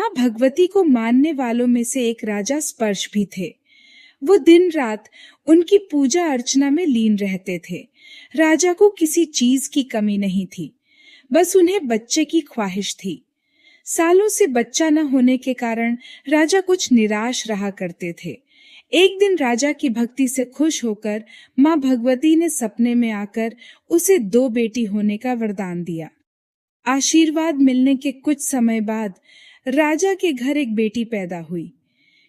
माँ भगवती को मानने वालों में से एक राजा स्पर्श भी थे। वो दिन रात उनकी पूजा अर्चना में लीन रहते थे। राजा को किसी चीज की कमी नहीं थी, बस उन्हें बच्चे की ख्वाहिश थी। सालों से बच्चा न होने के कारण राजा कुछ निराश रहा करते थे। एक दिन राजा की भक्ति से खुश होकर माँ भगवती ने सपने में आकर उसे 2 बेटी होने का वरदान दिया। आशीर्वाद मिलने के कुछ समय बाद राजा के घर एक बेटी पैदा हुई।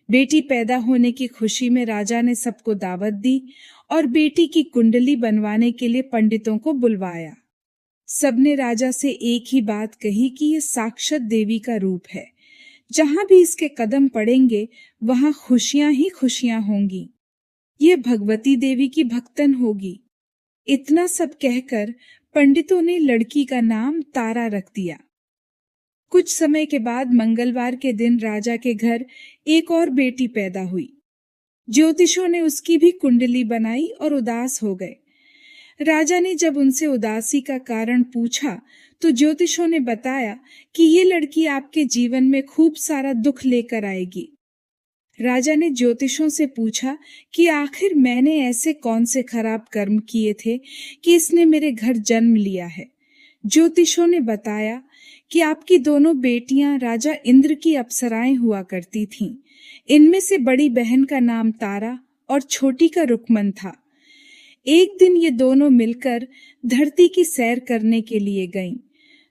बेटी पैदा होने की खुशी में राजा ने सबको दावत दी और बेटी की कुंडली बनवाने के लिए पंडितों को बुलवाया। सबने राजा से एक ही बात कही कि ये साक्षात देवी का रूप है। जहां भी इसके कदम पड़ेंगे वहां खुशियां ही खुशियां होंगी। ये भगवती देवी की भक्तन होगी। इतना सब कहकर पंडितों ने लड़की का नाम तारा रख दिया। कुछ समय के बाद मंगलवार के दिन राजा के घर एक और बेटी पैदा हुई। ज्योतिषों ने उसकी भी कुंडली बनाई और उदास हो गए। राजा ने जब उनसे उदासी का कारण पूछा तो ज्योतिषों ने बताया कि ये लड़की आपके जीवन में खूब सारा दुख लेकर आएगी। राजा ने ज्योतिषों से पूछा कि आखिर मैंने ऐसे कौन से खराब कर्म किए थे कि इसने मेरे घर जन्म लिया है। ज्योतिषों ने बताया कि आपकी दोनों बेटियां राजा इंद्र की अप्सराएं हुआ करती थीं। इनमें से बड़ी बहन का नाम तारा और छोटी का रुक्मन था। एक दिन ये दोनों मिलकर धरती की सैर करने के लिए गईं।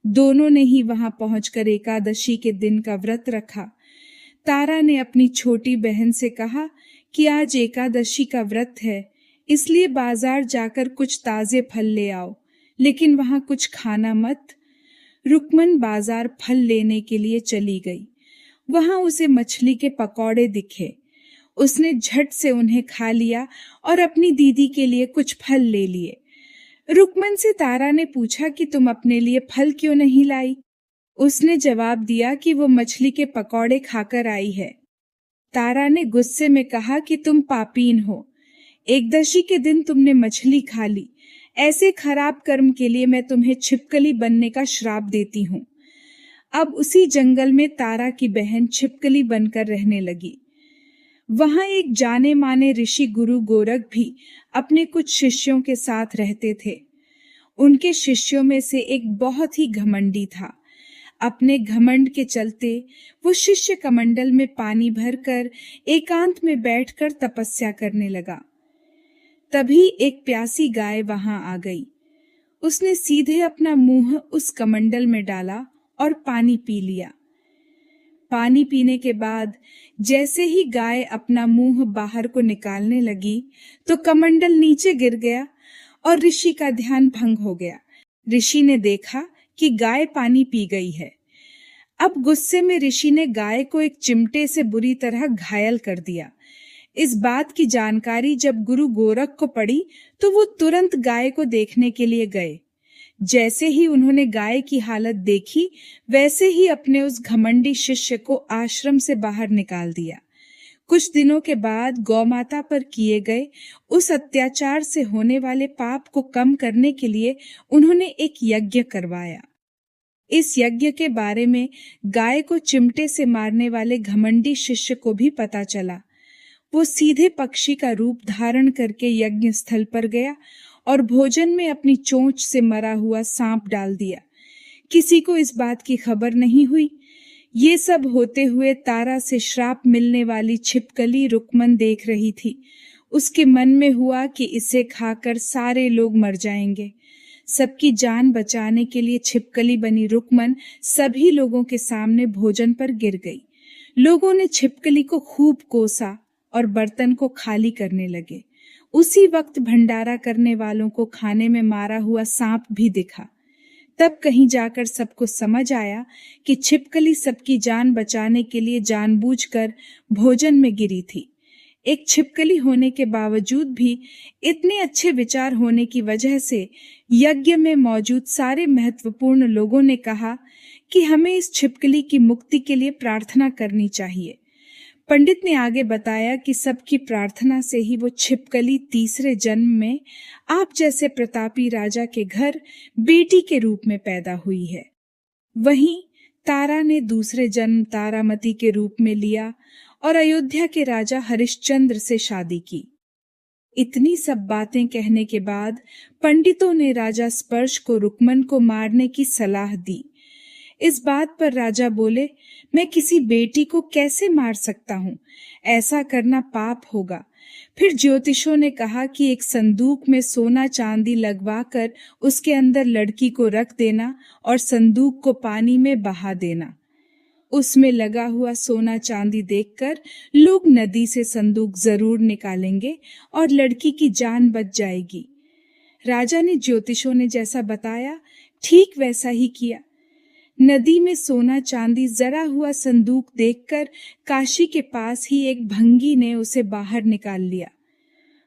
दोनों ने ही वहां पहुंचकर एकादशी के दिन का व्रत रखा। तारा ने अपनी छोटी बहन से कहा कि आज एकादशी का व्रत है, इसलिए बाजार जाकर कुछ ताजे फल ले आओ, लेकिन वहां कुछ खाना मत। रुक्मन बाजार फल लेने के लिए चली गई। वहां उसे मछली के पकौड़े दिखे। उसने झट से उन्हें खा लिया और अपनी दीदी के लिए कुछ फल ले लिए। रुक्मन से तारा ने पूछा कि तुम अपने लिए फल क्यों नहीं लाई? उसने जवाब दिया कि वो मछली के पकौड़े खाकर आई है। तारा ने गुस्से में कहा कि तुम पापीन हो। एकदशी के दिन तुमने मछली खा ली। ऐसे खराब कर्म के लिए मैं तुम्हें छिपकली बनने का श्राप देती हूँ। अब उसी जंगल में तारा की बहन छिपकली बनकर रहने लगी। वहां एक जाने माने ऋषि गुरु गोरख भी अपने कुछ शिष्यों के साथ रहते थे। उनके शिष्यों में से एक बहुत ही घमंडी था। अपने घमंड के चलते वो शिष्य कमंडल में पानी भरकर एकांत में बैठकर तपस्या करने लगा। तभी एक प्यासी गाय वहां आ गई। उसने सीधे अपना मुंह उस कमंडल में डाला और पानी पी लिया। पानी पीने के बाद जैसे ही गाय अपना मुंह बाहर को निकालने लगी तो कमंडल नीचे गिर गया और ऋषि का ध्यान भंग हो गया। ऋषि ने देखा कि गाय पानी पी गई है। अब गुस्से में ऋषि ने गाय को एक चिमटे से बुरी तरह घायल कर दिया। इस बात की जानकारी जब गुरु गोरख को पड़ी तो वो तुरंत गाय को देखने के लिए गए। जैसे ही उन्होंने गाय की हालत देखी, वैसे ही अपने उस घमंडी शिष्य को आश्रम से बाहर निकाल दिया। कुछ दिनों के बाद गौमाता पर किए गए उस अत्याचार से होने वाले पाप को कम करने के लिए उन्होंने एक यज्ञ करवाया। इस यज्ञ के बारे में गाय को चिमटे से मारने वाले घमंडी शिष्य को भी पता चला। वो सीधे पक्षी का रूप धारण करके यज्ञ स्थल पर गया और भोजन में अपनी चोंच से मरा हुआ सांप डाल दिया। किसी को इस बात की खबर नहीं हुई। ये सब होते हुए तारा से श्राप मिलने वाली छिपकली रुक्मन देख रही थी। उसके मन में हुआ कि इसे खाकर सारे लोग मर जाएंगे। सबकी जान बचाने के लिए छिपकली बनी रुक्मन सभी लोगों के सामने भोजन पर गिर गई। लोगों ने छिपकली को खूब कोसा और बर्तन को खाली करने लगे। उसी वक्त भंडारा करने वालों को खाने में मारा हुआ सांप भी दिखा। तब कहीं जाकर सबको समझ आया कि छिपकली सबकी जान बचाने के लिए जानबूझकर भोजन में गिरी थी। एक छिपकली होने के बावजूद भी इतने अच्छे विचार होने की वजह से यज्ञ में मौजूद सारे महत्वपूर्ण लोगों ने कहा कि हमें इस छिपकली की मुक्ति के लिए प्रार्थना करनी चाहिए। पंडित ने आगे बताया कि सबकी प्रार्थना से ही वो छिपकली तीसरे जन्म में आप जैसे प्रतापी राजा के घर बेटी के रूप में पैदा हुई है। वहीं तारा ने दूसरे जन्म तारामती के रूप में लिया और अयोध्या के राजा हरिश्चंद्र से शादी की। इतनी सब बातें कहने के बाद पंडितों ने राजा स्पर्श को रुक्मन को मारने की सलाह दी। इस बात पर राजा बोले, मैं किसी बेटी को कैसे मार सकता हूँ? ऐसा करना पाप होगा। फिर ज्योतिषों ने कहा कि एक संदूक में सोना चांदी लगवाकर उसके अंदर लड़की को रख देना और संदूक को पानी में बहा देना। उसमें लगा हुआ सोना चांदी देखकर लोग नदी से संदूक जरूर निकालेंगे और लड़की की जान बच जाएगी। राजा ने ज्योतिषों ने जैसा बताया ठीक वैसा ही किया। नदी में सोना चांदी जरा हुआ संदूक देखकर काशी के पास ही एक भंगी ने उसे बाहर निकाल लिया।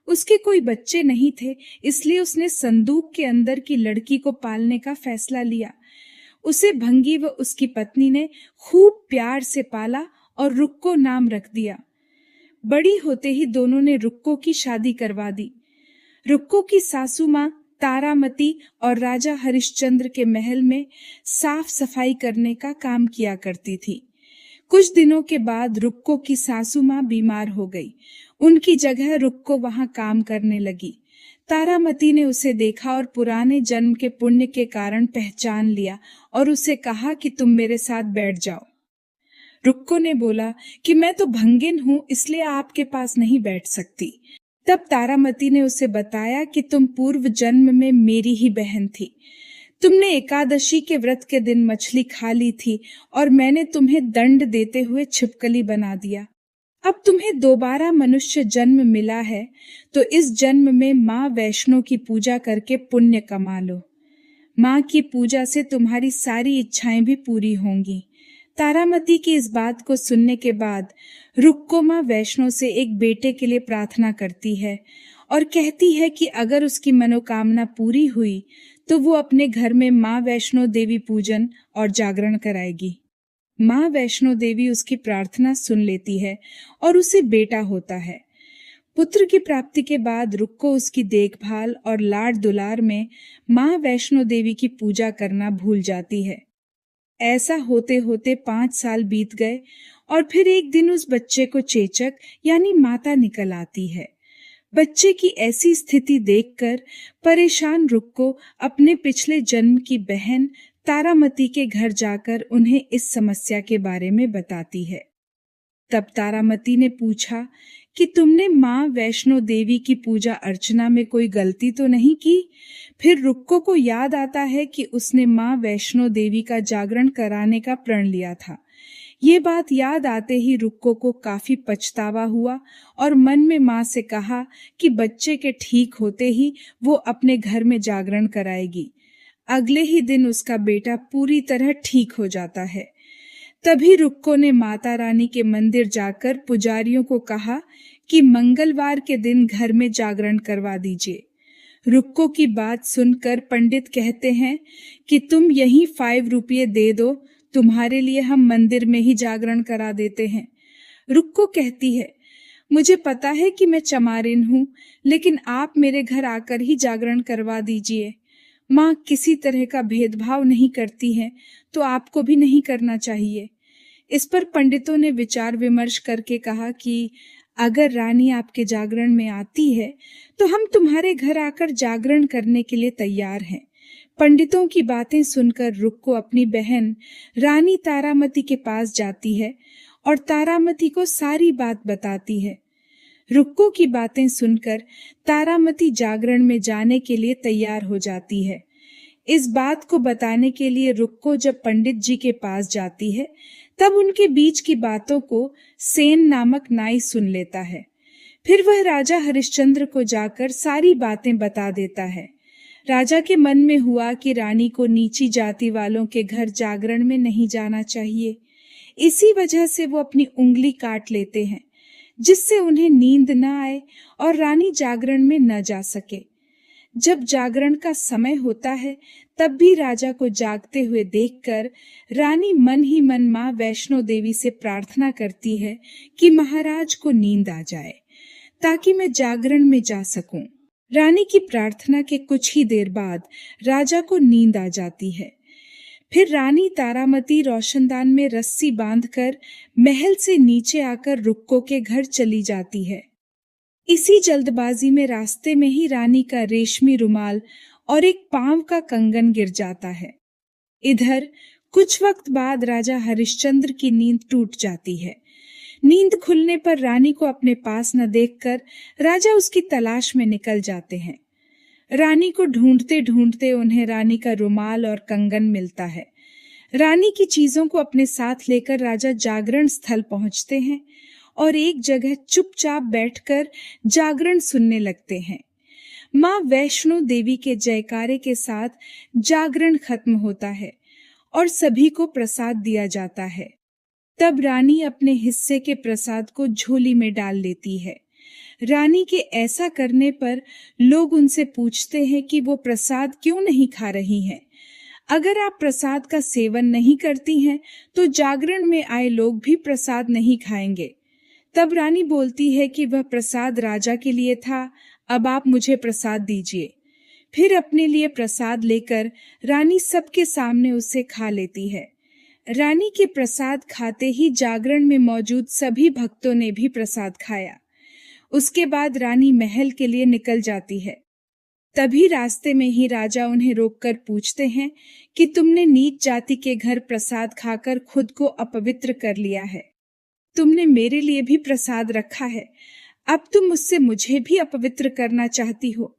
उसके कोई बच्चे नहीं थे, इसलिए उसने संदूक के अंदर की लड़की को पालने का फैसला लिया। उसे भंगी व उसकी पत्नी ने खूब प्यार से पाला और रुक्को नाम रख दिया। बड़ी होते ही दोनों ने रुक्को की शादी करवा दी। रुक्को की सासू माँ तारामती और राजा हरिश्चंद्र के महल में साफ सफाई करने का काम किया करती थी। कुछ दिनों के बाद रुक्को की सासू माँ बीमार हो गई। उनकी जगह रुक्को वहां काम करने लगी। तारामती ने उसे देखा और पुराने जन्म के पुण्य के कारण पहचान लिया और उसे कहा कि तुम मेरे साथ बैठ जाओ। रुक्को ने बोला कि मैं तो भंगिन हूँ, इसलिए आपके पास नहीं बैठ सकती। तब तारामती ने उसे बताया कि तुम पूर्व जन्म में मेरी ही बहन थी। तुमने एकादशी के व्रत के दिन मछली खा ली थी और मैंने तुम्हें दंड देते हुए छिपकली बना दिया। अब तुम्हें दोबारा मनुष्य जन्म मिला है, तो इस जन्म में माँ वैष्णो की पूजा करके पुण्य कमा लो। माँ की पूजा से तुम्हारी सारी इच्छाएं भी पूरी होंगी। तारामती की इस बात को सुनने के बाद रुक्को माँ वैष्णो से एक बेटे के लिए प्रार्थना करती है और कहती है कि अगर उसकी मनोकामना पूरी हुई तो वो अपने घर में माँ वैष्णो देवी पूजन और जागरण कराएगी। माँ वैष्णो देवी उसकी प्रार्थना सुन लेती है और उसे बेटा होता है। पुत्र की प्राप्ति के बाद रुक्को उसकी देखभाल और लाड दुलार में माँ वैष्णो देवी की पूजा करना भूल जाती है। ऐसा होते होते 5 साल बीत गए और फिर एक दिन उस बच्चे को चेचक यानी माता निकल आती है। बच्चे की ऐसी स्थिति देखकर परेशान रुक्को अपने पिछले जन्म की बहन तारामती के घर जाकर उन्हें इस समस्या के बारे में बताती है। तब तारामती ने पूछा कि तुमने माँ वैष्णो देवी की पूजा अर्चना में कोई गलती तो नहीं की? फिर रुक्को को याद आता है कि उसने माँ वैष्णो देवी का जागरण कराने का प्रण लिया था। ये बात याद आते ही रुक्को को काफी पछतावा हुआ और मन में माँ से कहा कि बच्चे के ठीक होते ही वो अपने घर में जागरण कराएगी। अगले ही दिन उसका बेटा पूरी तरह ठीक हो जाता है। तभी रुक्को ने माता रानी के मंदिर जाकर पुजारियों को कहा कि मंगलवार के दिन घर में जागरण करवा दीजिए। रुक्को की बात सुनकर पंडित कहते हैं कि तुम यही 5 रुपये दे दो, तुम्हारे लिए हम मंदिर में ही जागरण करा देते हैं। रुक्को कहती है, मुझे पता है कि मैं चमारिन हूँ, लेकिन आप मेरे घर आकर ही जागरण करवा दीजिए। माँ किसी तरह का भेदभाव नहीं करती है, तो आपको भी नहीं करना चाहिए। इस पर पंडितों ने विचार विमर्श करके कहा कि अगर रानी आपके जागरण में आती है तो हम तुम्हारे घर आकर जागरण करने के लिए तैयार हैं। पंडितों की बातें सुनकर रुक्को अपनी बहन रानी तारामती के पास जाती है और तारामती को सारी बात बताती है। रुक्को की बातें सुनकर तारामती जागरण में जाने के लिए तैयार हो जाती है। इस बात को बताने के लिए रुक्को जब पंडित जी के पास जाती है तब उनके बीच की बातों को सेन नामक नाई सुन लेता है। फिर वह राजा हरिश्चंद्र को जाकर सारी बातें बता देता है। राजा के मन में हुआ कि रानी को नीची जाति वालों के घर जागरण में नहीं जाना चाहिए। इसी वजह से वो अपनी उंगली काट लेते हैं, जिससे उन्हें नींद न आए और रानी जागरण में न जा सके। जब जागरण का समय होता है तब भी राजा को जागते हुए देखकर रानी मन ही मन माँ वैष्णो देवी से प्रार्थना करती है कि महाराज को नींद आ जाए ताकि मैं जागरण में जा सकूं। रानी की प्रार्थना के कुछ ही देर बाद राजा को नींद आ जाती है। फिर रानी तारामती रोशनदान में रस्सी बांधकर महल से नीचे आकर रुक्को के घर चली जाती है। इसी जल्दबाजी में रास्ते में ही रानी का रेशमी रुमाल और एक पांव का कंगन गिर जाता है। इधर कुछ वक्त बाद राजा हरिश्चंद्र की नींद टूट जाती है। नींद खुलने पर रानी को अपने पास न देखकर राजा उसकी तलाश में निकल जाते हैं। रानी को ढूंढते ढूंढते उन्हें रानी का रुमाल और कंगन मिलता है। रानी की चीजों को अपने साथ लेकर राजा जागरण स्थल पहुंचते हैं और एक जगह चुपचाप बैठकर जागरण सुनने लगते हैं। माँ वैष्णो देवी के जयकारे के साथ जागरण खत्म होता है और सभी को प्रसाद दिया जाता है। तब रानी अपने हिस्से के प्रसाद को झोली में डाल लेती है। रानी के ऐसा करने पर लोग उनसे पूछते हैं कि वो प्रसाद क्यों नहीं खा रही हैं। अगर आप प्रसाद का सेवन नहीं करती हैं तो जागरण में आए लोग भी प्रसाद नहीं खाएंगे। तब रानी बोलती है कि वह प्रसाद राजा के लिए था, अब आप मुझे प्रसाद दीजिए। फिर अपने लिए प्रसाद लेकर रानी सबके सामने उसे खा लेती है। रानी के प्रसाद खाते ही जागरण में मौजूद सभी भक्तों ने भी प्रसाद खाया। उसके बाद रानी महल के लिए निकल जाती है। तभी रास्ते में ही राजा उन्हें रोककर पूछते हैं कि तुमने नीच जाति के घर प्रसाद खाकर खुद को अपवित्र कर लिया है। तुमने मेरे लिए भी प्रसाद रखा है, अब तुम मुझसे मुझे भी अपवित्र करना चाहती हो।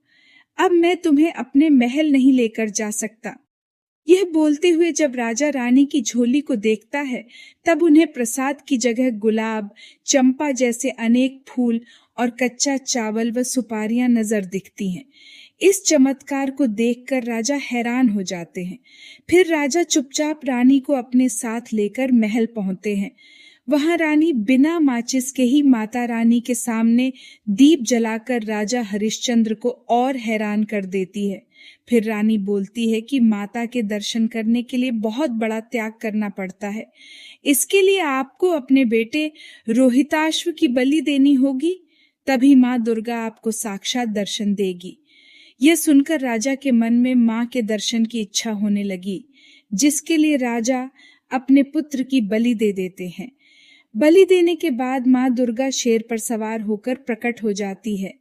अब मैं तुम्हें अपने महल नहीं लेकर जा सकता। यह बोलते हुए जब राजा रानी की झोली को देखता है तब उन्हें प्रसाद की जगह गुलाब, चंपा जैसे अनेक फूल और कच्चा चावल व सुपारियां नजर दिखती हैं। इस चमत्कार को देखकर राजा हैरान हो जाते हैं। फिर राजा चुपचाप रानी को अपने साथ लेकर महल पहुंचते हैं। वहां रानी बिना माचिस के ही माता रानी के सामने दीप जलाकर राजा हरिश्चंद्र को और हैरान कर देती है। फिर रानी बोलती है कि माता के दर्शन करने के लिए बहुत बड़ा त्याग करना पड़ता है। इसके लिए आपको अपने बेटे रोहिताश्व की बलि देनी होगी, तभी माँ दुर्गा आपको साक्षात दर्शन देगी। यह सुनकर राजा के मन में माँ के दर्शन की इच्छा होने लगी, जिसके लिए राजा अपने पुत्र की बलि दे देते हैं। बलि देने के बाद माँ दुर्गा शेर पर सवार होकर प्रकट हो जाती है।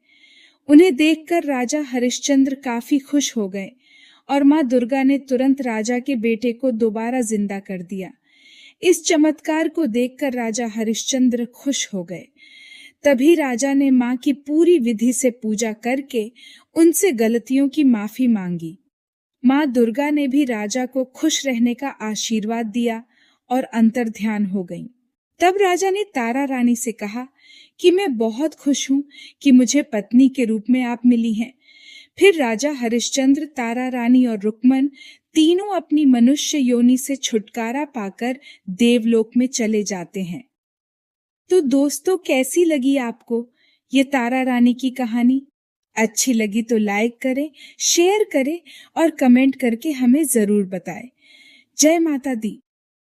उन्हें देखकर राजा हरिश्चंद्र काफी खुश हो गए और माँ दुर्गा ने तुरंत राजा के बेटे को दोबारा जिंदा कर दिया। इस चमत्कार को देखकर राजा हरिश्चंद्र खुश हो गए। तभी राजा ने माँ की पूरी विधि से पूजा करके उनसे गलतियों की माफी मांगी। माँ दुर्गा ने भी राजा को खुश रहने का आशीर्वाद दिया और अंतर्ध्यान हो गईं। तब राजा ने तारा रानी से कहा कि मैं बहुत खुश हूँ कि मुझे पत्नी के रूप में आप मिली हैं। फिर राजा हरिश्चंद्र, तारा रानी और रुक्मन तीनों अपनी मनुष्य योनि से छुटकारा पाकर देवलोक में चले जाते हैं। तो दोस्तों, कैसी लगी आपको ये तारा रानी की कहानी? अच्छी लगी तो लाइक करें, शेयर करें और कमेंट करके हमें जरूर बताएं। जय माता दी।